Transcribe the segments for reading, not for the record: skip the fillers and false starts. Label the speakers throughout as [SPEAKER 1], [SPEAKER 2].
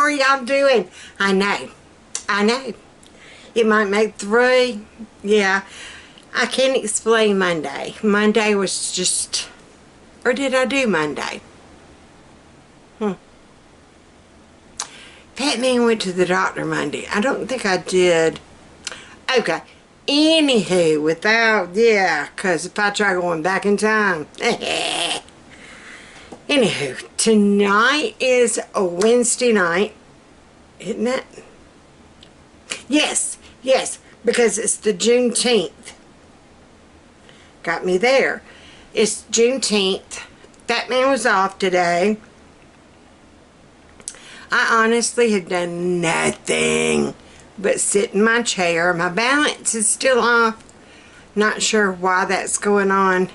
[SPEAKER 1] are y'all doing? I know. It might make 3. Yeah. I can't explain Monday. Monday was just... Or did I do Monday? Fatman went to the doctor Monday. I don't think I did. Okay. Anywho, without... Yeah, because if I try going back in time... Anywho, tonight is a Wednesday night. Isn't it? Yes, because it's the Juneteenth. Got me there. It's Juneteenth. Fatman was off today. I honestly have done nothing but sit in my chair. My balance is still off. Not sure why that's going on.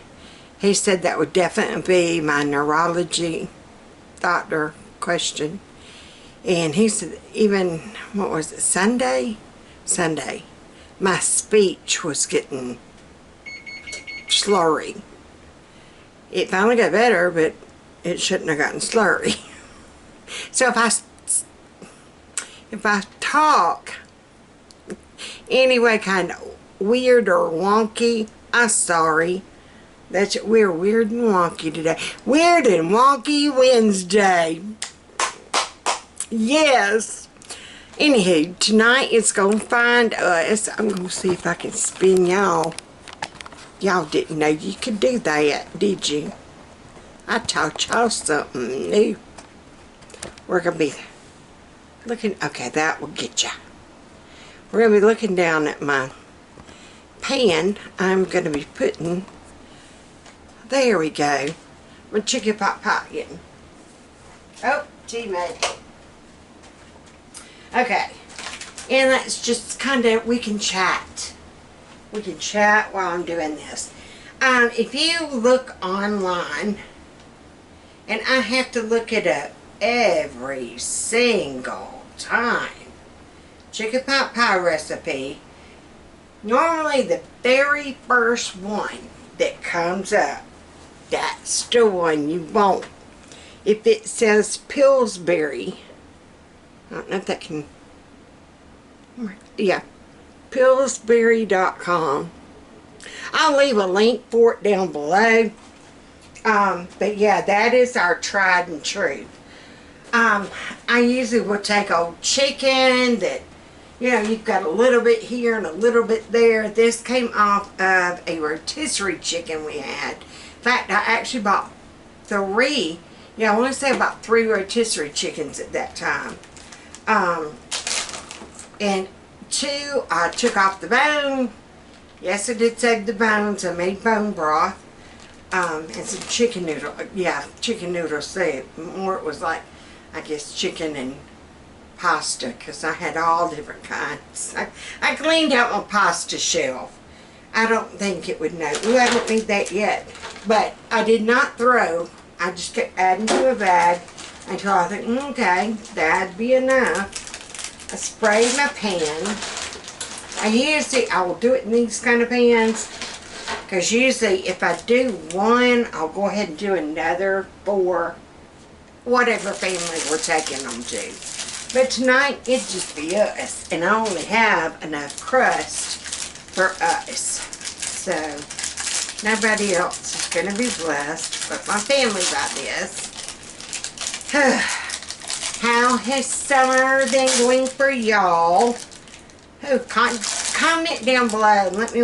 [SPEAKER 1] He said that would definitely be my neurology doctor question. And he said even, what was it, Sunday, my speech was getting slurry. It finally got better, but it shouldn't have gotten slurry. So if I talk anyway kind of weird or wonky, I'm sorry. We're weird and wonky today. Weird and wonky Wednesday. Yes. Anywho, tonight it's going to find us. I'm going to see if I can spin y'all. Y'all didn't know you could do that, did you? I taught y'all something new. We're going to be looking. Okay, that will get ya. We're going to be looking down at my pan. I'm going to be putting... There we go. My chicken pot getting. Oh, tea-made. Okay. And that's just kind of, we can chat. We can chat while I'm doing this. If you look online, and I have to look it up every single time. Chicken pot pie recipe. Normally the very first one that comes up, that's the one you want. If it says Pillsbury, I don't know if that can, yeah, Pillsbury.com. I'll leave a link for it down below. But yeah, that is our tried and true. I usually will take old chicken that, you know, you've got a little bit here and a little bit there. This came off of a rotisserie chicken we had. In fact, I actually bought 3. Yeah, I want to say about 3 rotisserie chickens at that time. And 2, I took off the bone. Yes, I did save the bones. I made bone broth. And some chicken noodle. Yeah, chicken noodle soup. More it was like, I guess, chicken and pasta, because I had all different kinds. I cleaned out my pasta shelf. I don't think it would know. Ooh, I don't need that yet. But I did not throw. I just kept adding to a bag until I think, okay, that'd be enough. I sprayed my pan. I will do it in these kind of pans, because usually if I do one, I'll go ahead and do another for whatever family we're taking them to. But tonight, it'd just be us. And I only have enough crust for us. So, nobody else is going to be blessed but my family by this. How has summer been going for y'all? Oh, comment down below. Let me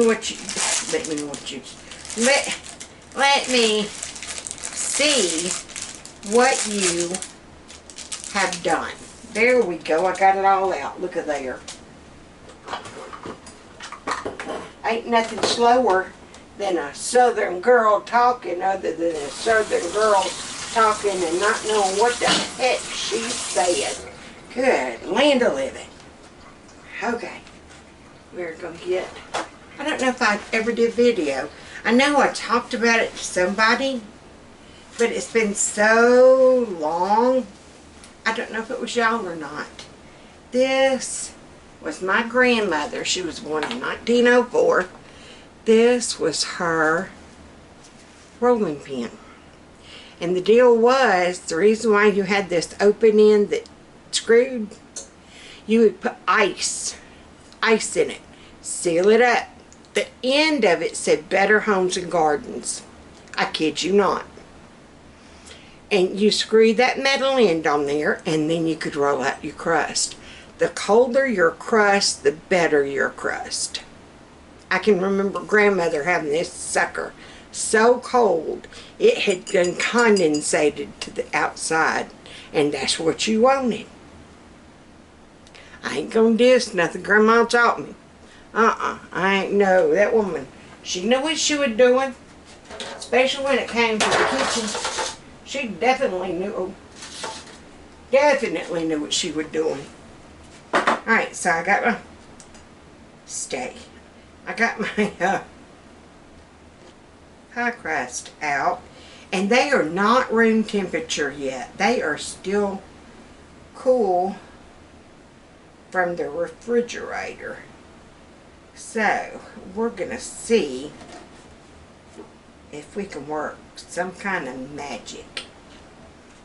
[SPEAKER 1] see what you have done. There we go. I got it all out. Look at there. Ain't nothing slower than a southern girl talking, other than a southern girl talking and not knowing what the heck she's saying. Good land of living. Okay. We're going to get... I don't know if I ever did video. I know I talked about it to somebody, but it's been so long. I don't know if it was y'all or not. This was my grandmother. She was born in 1904. This was her rolling pin. And the deal was, the reason why you had this open end that screwed, you would put ice in it, seal it up. The end of it said Better Homes and Gardens. I kid you not. And you screw that metal end on there, and then you could roll out your crust. The colder your crust, the better your crust. I can remember grandmother having this sucker so cold it had been condensated to the outside, and that's what you wanted. I ain't gonna diss nothing grandma taught me. I ain't know. That woman, she knew what she was doing, especially when it came to the kitchen. She definitely knew what she was doing. Alright, so I got my I got my pie crust out, and they are not room temperature yet. They are still cool from the refrigerator. So we're gonna see if we can work some kind of magic.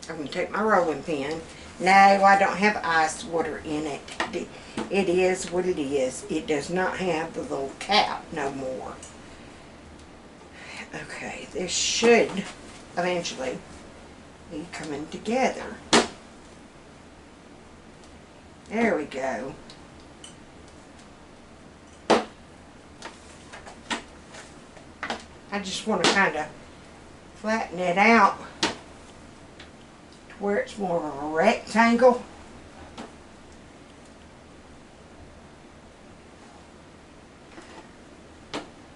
[SPEAKER 1] I'm gonna take my rolling pin. No, I don't have ice water in it. It is what it is. It does not have the little cap no more. Okay, this should eventually be coming together. There we go. I just want to kind of flatten it out to where it's more of a rectangle.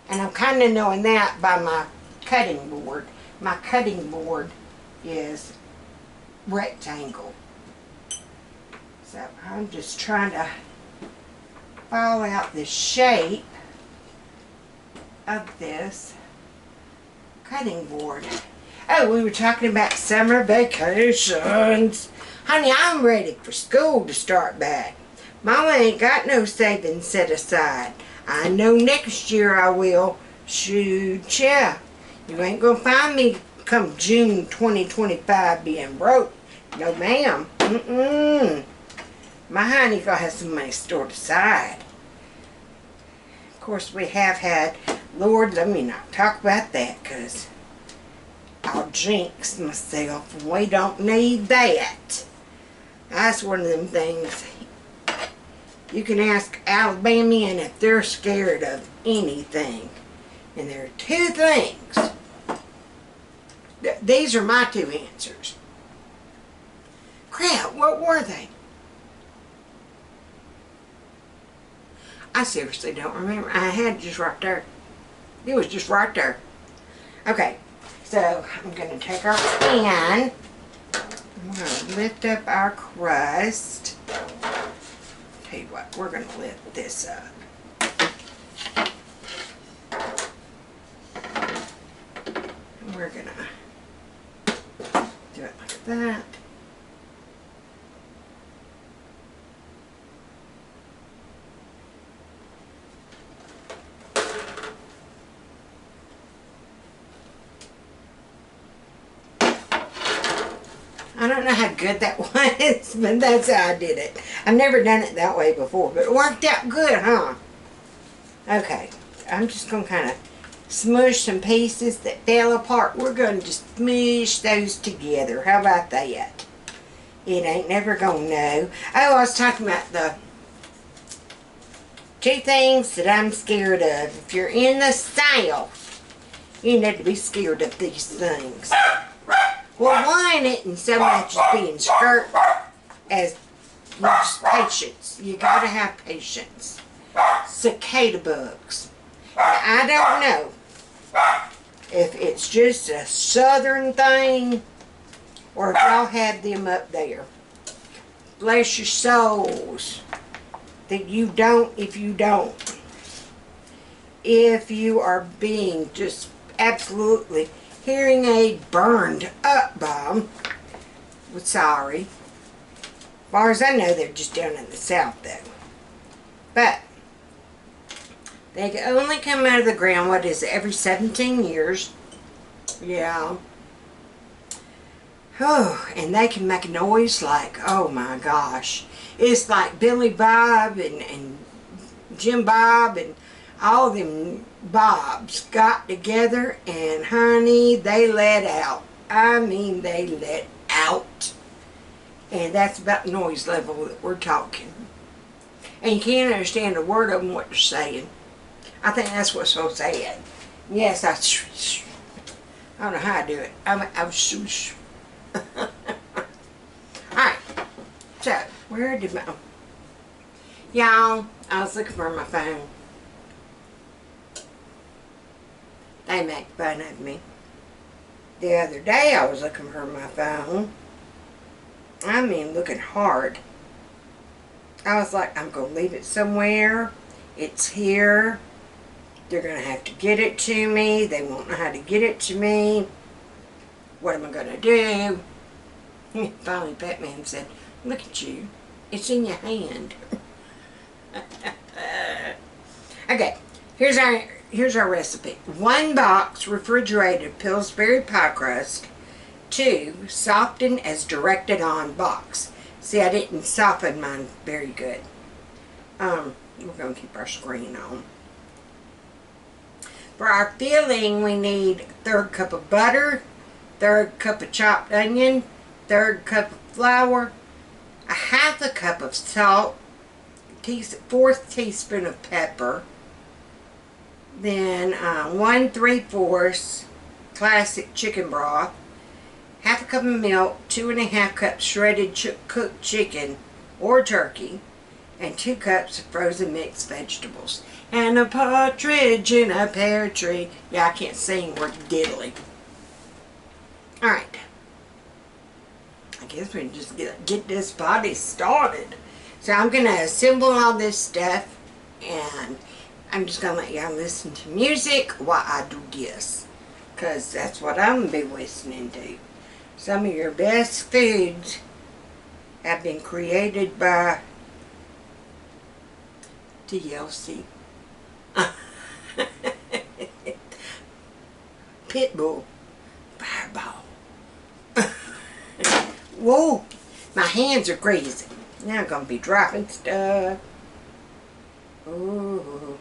[SPEAKER 1] And I'm kind of knowing that by my cutting board. My cutting board is rectangle. So I'm just trying to file out the shape of this cutting board. Oh, we were talking about summer vacations. Honey, I'm ready for school to start back. Mama ain't got no savings set aside. I know next year I will. Shoot, yeah. You ain't gonna find me come June 2025 being broke. No, ma'am. My honey gonna have some money stored aside. Of course, we have had, Lord, let me not talk about that, because I'll jinx myself, and we don't need that. That's one of them things. You can ask Alabamian if they're scared of anything. And there are two things. These are my two answers. Crap, what were they? I seriously don't remember. I had it just right there. It was just right there. Okay, so I'm going to take our pan. I'm going to lift up our crust. Tell you what, we're going to lift this up. And we're going to do it like that. I don't know how good that was, but that's how I did it. I've never done it that way before, but it worked out good, huh? Okay, I'm just going to kind of smush some pieces that fell apart. We're going to just smush those together. How about that? It ain't never going to know. Oh, I was talking about the two things that I'm scared of. If you're in the South, you need to be scared of these things. Well, one isn't so much as being scared as just patience. You gotta have patience. Cicada bugs. Now, I don't know if it's just a southern thing or if y'all have them up there. Bless your souls that you don't if you don't. If you are being just absolutely hearing aid burned up by them. Well, sorry. As far as I know, they're just down in the South, though. But they can only come out of the ground, what is it, every 17 years. Yeah. Oh, and they can make a noise like, oh my gosh. It's like Billy Bob and Jim Bob and all them Bobs got together, and honey, they let out. I mean, they let out. And that's about the noise level that we're talking. And you can't understand a word of them what they're saying. I think that's what's so sad. Yes, I don't know how I do it. I'm swoosh. Alright, so where did my... Y'all, I was looking for my phone. They make fun of me. The other day I was looking for my phone. I mean, looking hard. I was like, I'm going to leave it somewhere. It's here. They're going to have to get it to me. They won't know how to get it to me. What am I going to do? Finally, FATMAN said, look at you. It's in your hand. Okay, here's our recipe. 1 box refrigerated Pillsbury pie crust. 2, soften as directed on box. See, I didn't soften mine very good. We're going to keep our screen on. For our filling, we need 1/3 cup of butter, 1/3 cup of chopped onion, 1/3 cup of flour, 1/2 cup of salt, 1/4 teaspoon of pepper, then 1 3/4 classic chicken broth, 1/2 cup of milk, 2 1/2 cups shredded cooked chicken or turkey, and 2 cups of frozen mixed vegetables. And a partridge in a pear tree. Yeah, I can't sing, we're diddly. Alright. I guess we can just get this body started. So I'm going to assemble all this stuff, and I'm just going to let y'all listen to music while I do this. Because that's what I'm going to be listening to. Some of your best foods have been created by TLC. Pitbull. Fireball. Whoa, my hands are crazy. Now I'm going to be dropping stuff. Ooh.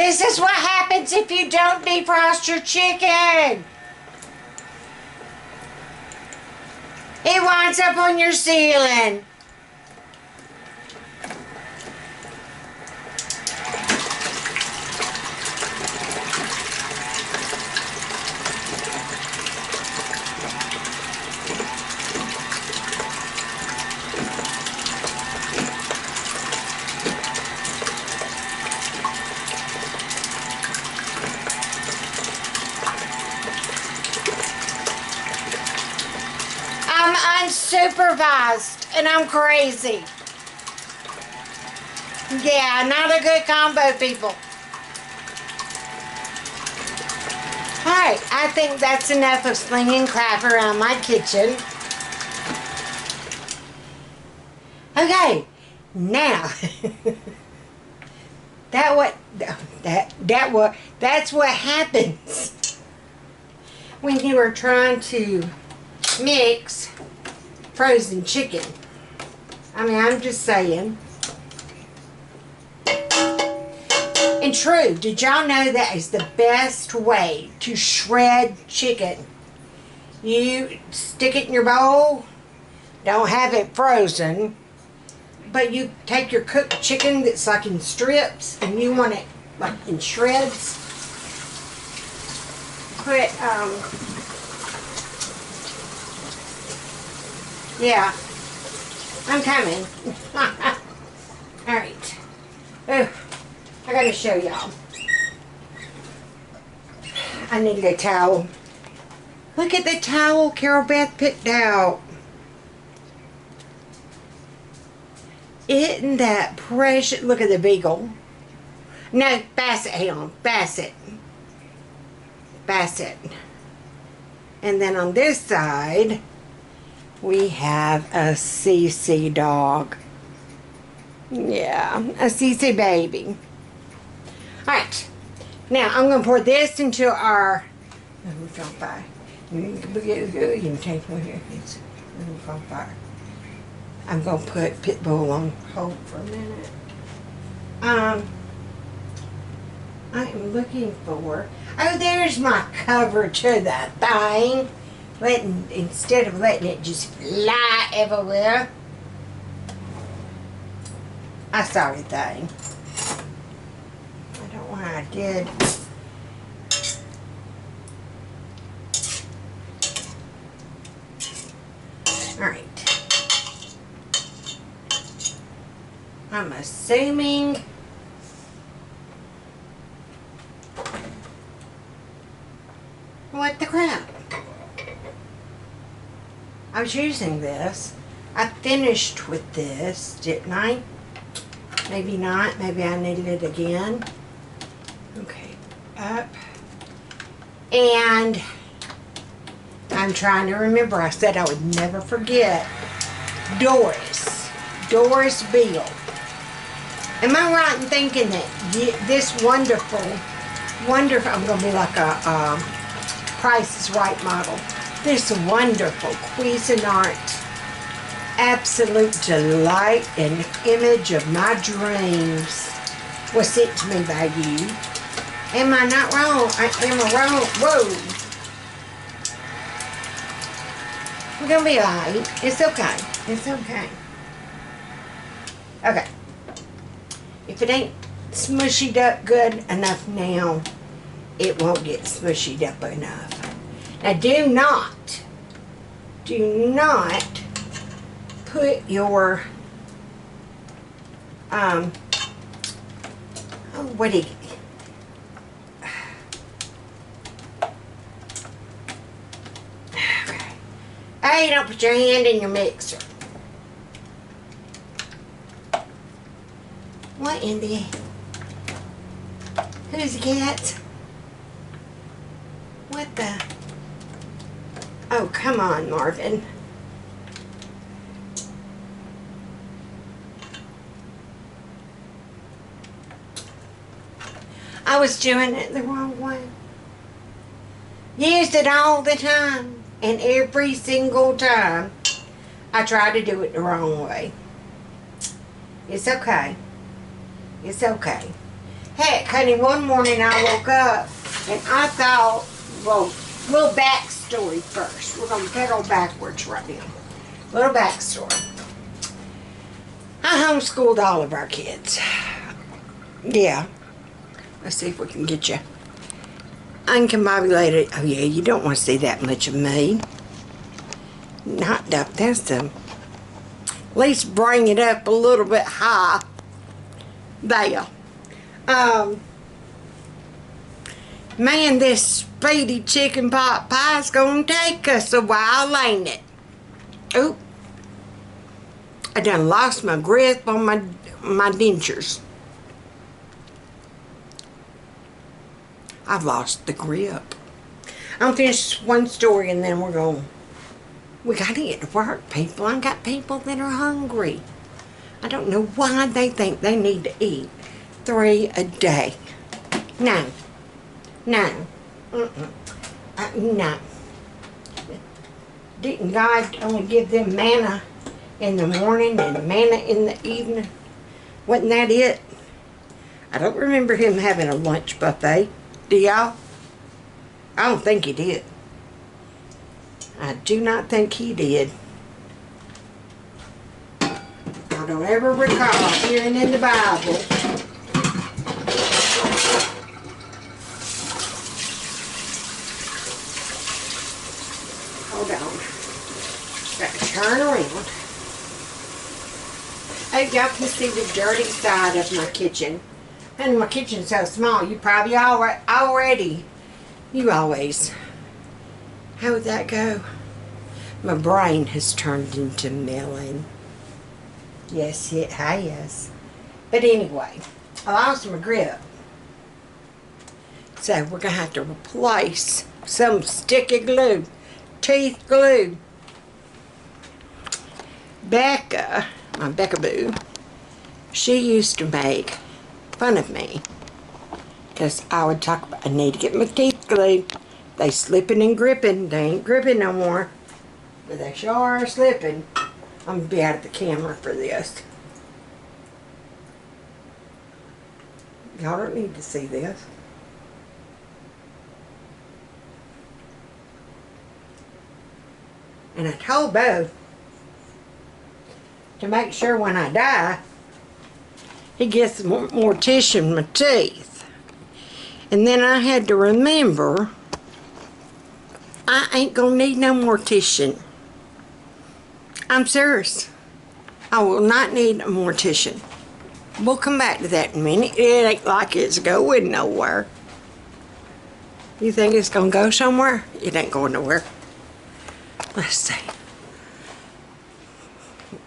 [SPEAKER 1] This is what happens if you don't defrost your chicken. It winds up on your ceiling. I'm unsupervised and I'm crazy. Yeah, not a good combo, people. Alright, I think that's enough of slinging crap around my kitchen. Okay, now that's what happens when you are trying to mix frozen chicken. I mean, I'm just saying. And true, did y'all know that is the best way to shred chicken? You stick it in your bowl, don't have it frozen, but you take your cooked chicken that's like in strips and you want it like in shreds. Put, yeah, I'm coming. Alright. I gotta show y'all. I need a towel. Look at the towel Carol Beth picked out. Isn't that precious? Look at the beagle. No, Basset, hang on. Basset. Basset. And then on this side, we have a CC dog. Yeah, a CC baby. Alright, now I'm going to pour this into our, you can take one here, I'm going to put Pitbull on hold for a minute. I am looking for, oh, there's my cover to the thing. Instead of letting it just fly everywhere. I saw the thing. I don't know why I did. Alright. I'm assuming what the crap? I was using this. I finished with this, didn't I? Maybe not. Maybe I needed it again. Okay, up. And I'm trying to remember. I said I would never forget Doris. Doris Beale. Am I right in thinking that this wonderful, I'm going to be like a Price is Right model. This wonderful Cuisinart, absolute delight and image of my dreams was sent to me by you. Am I not wrong? Am I wrong? Whoa. We're going to be alright. It's okay. It's okay. Okay. If it ain't smushied up good enough now, it won't get smushied up enough. Now do not put your, what do you, hey, don't put your hand in your mixer. What in the, who's the cat? What the? Oh, come on, Marvin. I was doing it the wrong way. Used it all the time. And every single time, I try to do it the wrong way. It's okay. It's okay. Heck, honey, one morning I woke up and I thought, well, little backstory first. We're going to pedal backwards right now. Little backstory. I homeschooled all of our kids. Yeah. Let's see if we can get you uncombobulated. Oh yeah, you don't want to see that much of me. Not that. That's the. At least bring it up a little bit high. There. Man, this speedy chicken pot pie's gonna take us a while, ain't it? Oop. I done lost my grip on my dentures. I've lost the grip. I'll finish one story and then we're going. We gotta get to work, people. I got people that are hungry. I don't know why they think they need to eat 3 a day. No. No. No. Didn't God only give them manna in the morning and manna in the evening? Wasn't that it? I don't remember him having a lunch buffet. Do y'all? I don't think he did. I do not think he did. I don't ever recall hearing in the Bible hold on. Got to turn around. Oh, y'all can see the dirty side of my kitchen. And my kitchen's so small, you probably already, you always, how would that go? My brain has turned into melon. Yes, it has. But anyway, I lost my grip. So we're going to have to replace some sticky glue, teeth glue. Becca, my Becca Boo, she used to make fun of me because I would talk about, I need to get my teeth glued. They slipping and gripping. They ain't gripping no more, but they sure are slipping. I'm gonna be out of the camera for this. Y'all don't need to see this. And I told Bo to make sure when I die he gets the mortician my teeth. And then I had to remember I ain't gonna need no mortician. I'm serious. I will not need a mortician. We'll come back to that in a minute. It ain't like it's going nowhere. You think it's gonna go somewhere? It ain't going nowhere. Let's see.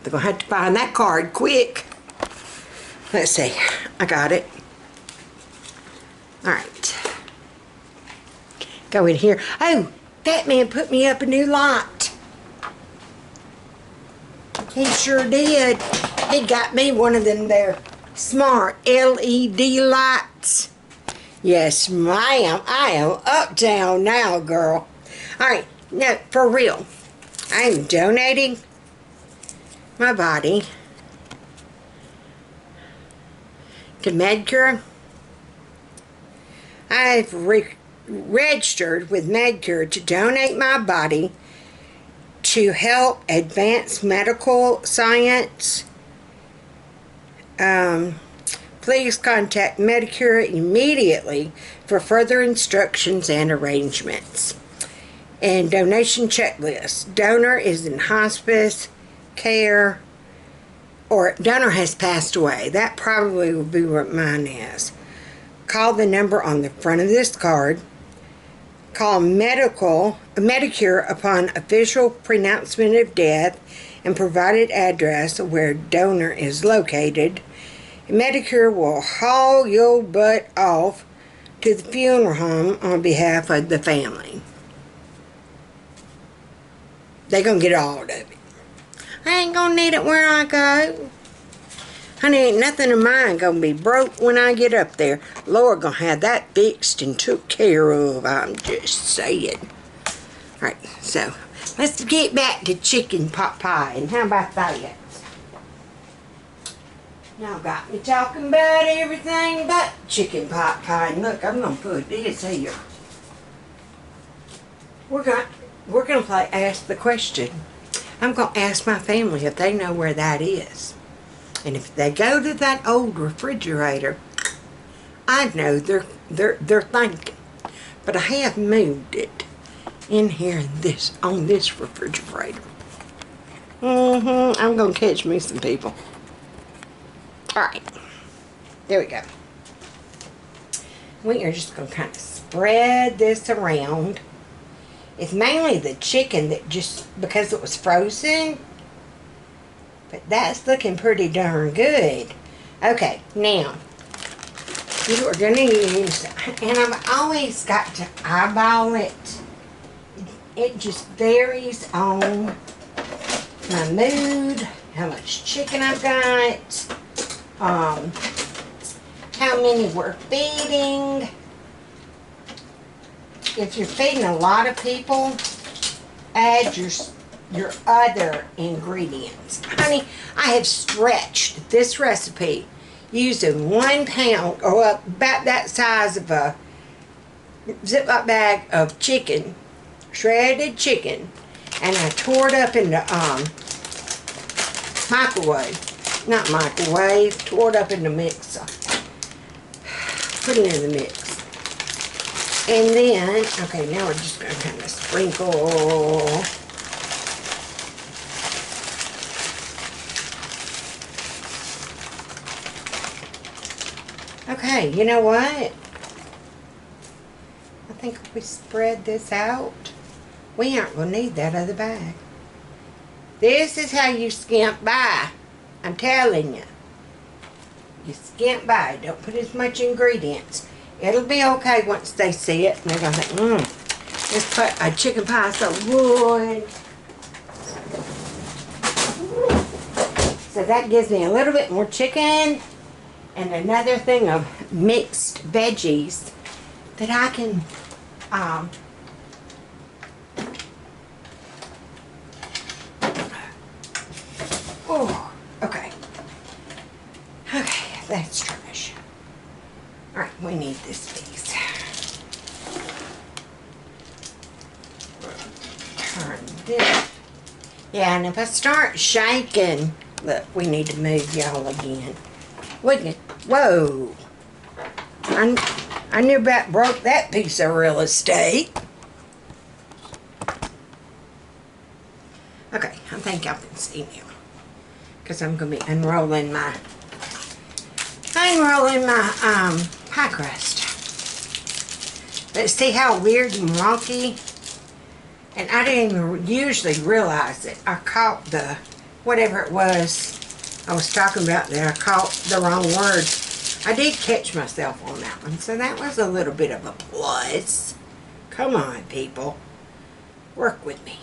[SPEAKER 1] They're gonna have to find that card quick. Let's see. I got it. Alright. Go in here. Oh, FATMAN put me up a new light. He sure did. He got me one of them there smart LED lights. Yes, ma'am. I am uptown now, girl. Alright, no, for real. I am donating my body to Medicare. I've registered with Medicare to donate my body to help advance medical science. Please contact Medicare immediately for further instructions and arrangements. And donation checklist. Donor is in hospice care, or donor has passed away. That probably will be what mine is. Call the number on the front of this card. Call Medicare upon official pronouncement of death and provided address where donor is located. Medicare will haul your butt off to the funeral home on behalf of the family. They're going to get all of it. I ain't going to need it where I go. Honey, ain't nothing of mine going to be broke when I get up there. Lord going to have that fixed and took care of. I'm just saying. Alright, so let's get back to chicken pot pie. And how about that? Y'all got me talking about everything but chicken pot pie. And look, I'm gonna put this here. We're gonna play Ask the Question. I'm gonna ask my family if they know where that is. And if they go to that old refrigerator, I know they're thinking. But I have moved it in here on this refrigerator. I'm gonna catch me some people. Alright, there we go. We are just going to kind of spread this around. It's mainly the chicken that just, because it was frozen. But that's looking pretty darn good. Okay, now, you are going to use, and I've always got to eyeball it. It just varies on my mood, how much chicken I've got. How many we're feeding. If you're feeding a lot of people, add your other ingredients. Honey, I have stretched this recipe using 1 pound, or about that size of a Ziploc bag of chicken, shredded chicken, and I tore it up into not microwave, tore it up in the mixer. Put it in the mix. And then, okay, now we're just going to kind of sprinkle. Okay, you know what? I think if we spread this out, we aren't going to need that other bag. This is how you skimp by. I'm telling you. You skimp by. Don't put as much ingredients. It'll be okay once they see it. And they're going to think, this chicken pie is so good. So that gives me a little bit more chicken. And another thing of mixed veggies that I can okay, that's trash. Alright, we need this piece. Turn this. Yeah, and if I start shaking, look, we need to move y'all again. Whoa! I near about broke that piece of real estate. Okay, I think y'all can see now. Because I'm going to be unrolling my pie crust. But see how weird and wonky? And I didn't even usually realize it. I caught the, whatever it was I was talking about there, I caught the wrong word. I did catch myself on that one, so that was a little bit of a plus. Come on, people. Work with me.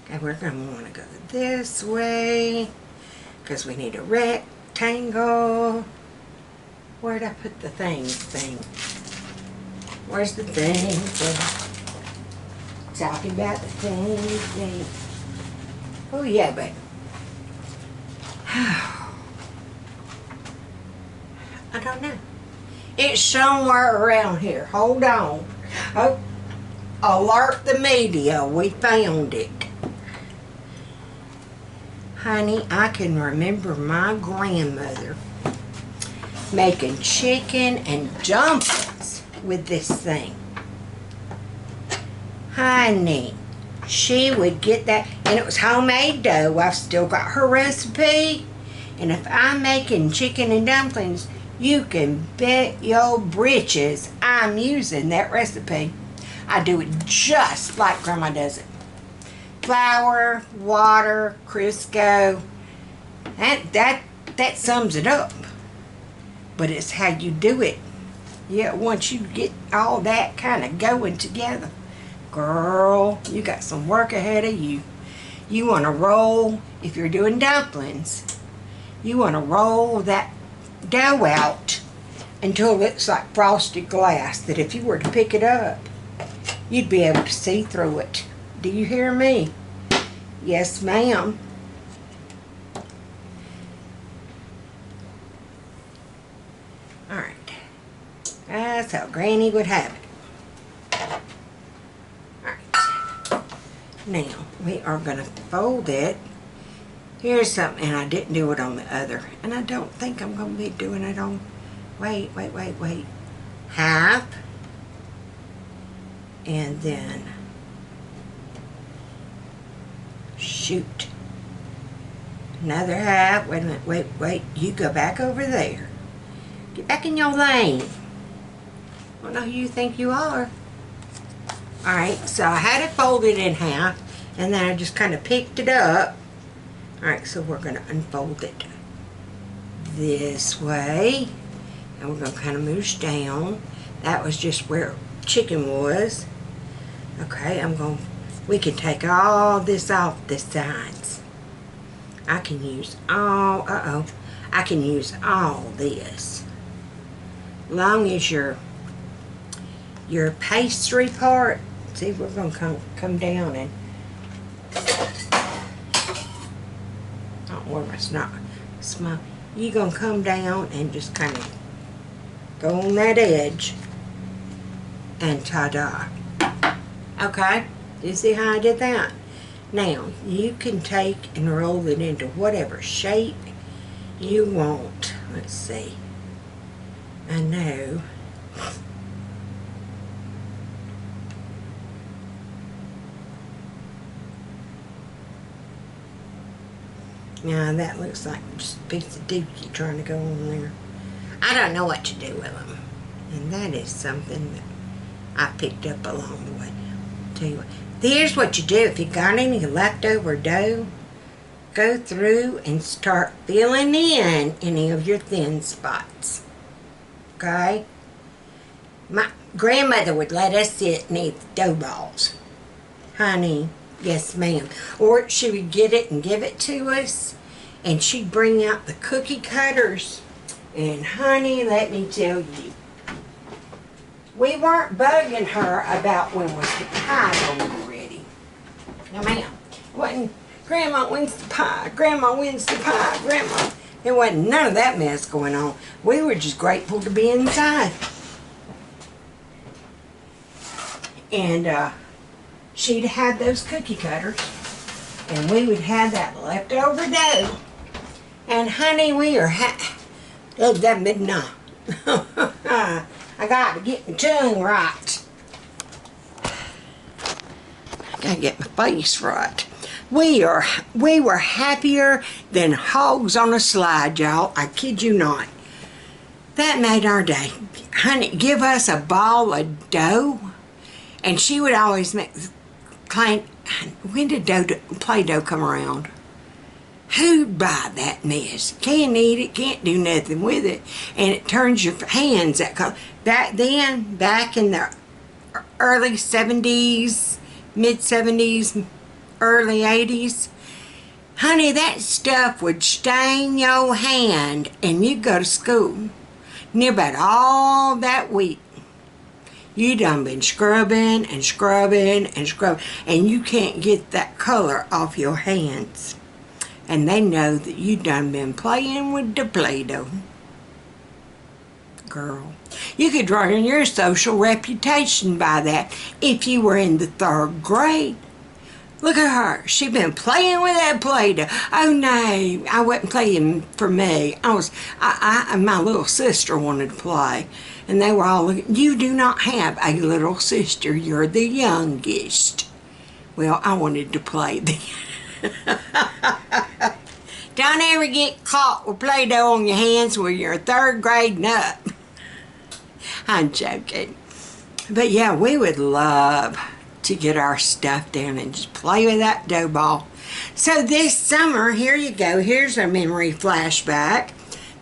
[SPEAKER 1] Okay, we're going to want to go this way, because we need a rectangle. Where'd I put the thing? Where's the thing? Talking about the thing. Oh, yeah, baby. I don't know. It's somewhere around here. Hold on. Oh, alert the media. We found it. Honey, I can remember my grandmother making chicken and dumplings with this thing. Honey, she would get that, and it was homemade dough. I've still got her recipe. And if I'm making chicken and dumplings, you can bet your britches I'm using that recipe. I do it just like Grandma does it. Flour, water, Crisco. That sums it up. But it's how you do it. Yeah, once you get all that kind of going together. Girl, you got some work ahead of you. You want to roll, if you're doing dumplings, you want to roll that dough out until it looks like frosted glass, that if you were to pick it up, you'd be able to see through it. Do you hear me? Yes, ma'am. That's how Granny would have it. Alright. Now, we are going to fold it. Here's something, and I didn't do it on the other. And I don't think I'm going to be doing it on... Wait. Half. And then... Shoot. Another half. Wait a minute. Wait. You go back over there. Get back in your lane. I don't know who you think you are. Alright, so I had it folded in half, and then I just kind of picked it up. Alright, so we're going to unfold it this way. And we're going to kind of moosh down. That was just where chicken was. Okay, we can take all this off the sides. I can use all, I can use all this. Long as your pastry part, see, we're going to come down and, or it's not small. You're going to come down and just kind of go on that edge and ta-da. Okay, you see how I did that? Now, you can take and roll it into whatever shape you want. Let's see. I know. Now that looks like just a piece of dookie trying to go on there. I don't know what to do with them. And that is something that I picked up along the way. Tell you what. Here's what you do. If you got any leftover dough, go through and start filling in any of your thin spots. Okay? My grandmother would let us sit and eat the dough balls. Honey, yes ma'am. Or she would get it and give it to us, and she'd bring out the cookie cutters. And honey, let me tell you, we weren't bugging her about when was the pie going to be ready. No ma'am. It wasn't, Grandma, when's the pie? Grandma, when's the pie? Grandma. There wasn't none of that mess going on. We were just grateful to be inside. And she'd have those cookie cutters, and we would have that leftover dough. And honey, we are no. I got to get my tongue right. I got to get my face right. We were happier than hogs on a slide, y'all. I kid you not. That made our day. Honey, give us a ball of dough, and she would always make claim, when did Play-Doh come around? Who'd buy that mess? Can't eat it, can't do nothing with it, and it turns your hands that color. Back then, back in the early 70s, mid-70s, early 80s, honey, that stuff would stain your hand, and you'd go to school. Near about all that week, you done been scrubbing and scrubbing and scrubbing, and you can't get that color off your hands. And they know that you done been playing with the Play-Doh. Girl, you could ruin your social reputation by that if you were in the 3rd grade. Look at her. She been playing with that Play-Doh. Oh no, I wasn't playing for me. My little sister wanted to play. And they were all looking, you do not have a little sister. You're the youngest. Well, I wanted to play then. Don't ever get caught with Play-Doh on your hands when you're 3rd grade and up. I'm joking. But yeah, we would love to get our stuff down and just play with that dough ball. So this summer, here you go. Here's our memory flashback.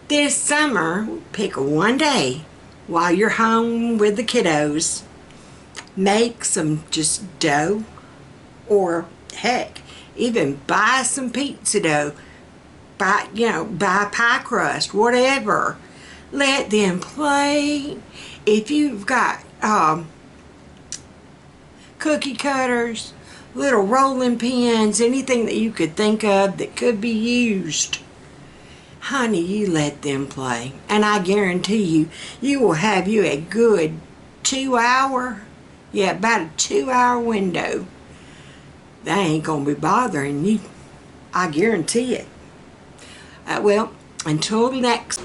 [SPEAKER 1] This summer, pick one day while you're home with the kiddos. Make some just dough, or heck, even buy some pizza dough. Buy pie crust, whatever. Let them play. If you've got cookie cutters, little rolling pins, anything that you could think of that could be used, Honey, you let them play. And I guarantee you, you will have you a good 2 hour, yeah, about a 2 hour window. They ain't gonna be bothering you. I guarantee it. Well, until next.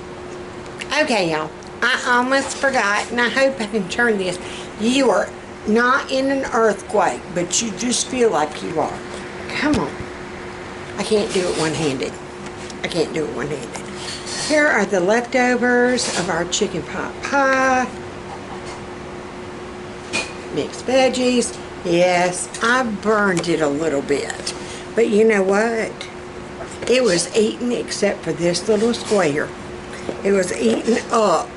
[SPEAKER 1] Okay, y'all. I almost forgot, and I hope I can turn this. You are not in an earthquake, but you just feel like you are. Come on. I can't do it one-handed. I can't do it one-handed. Here are the leftovers of our chicken pot pie. Mixed veggies. Yes, I burned it a little bit. But you know what? It was eaten except for this little square. It was eaten up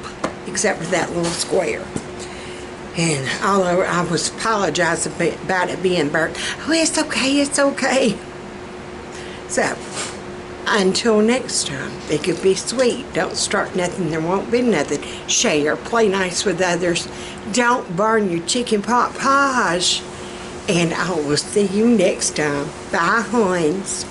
[SPEAKER 1] except for that little square. And although I was apologizing about it being burnt, oh, it's okay, it's okay. So, until next time, it could be sweet. Don't start nothing, there won't be nothing. Share, play nice with others. Don't burn your chicken pot pies. And I will see you next time. Bye, hones.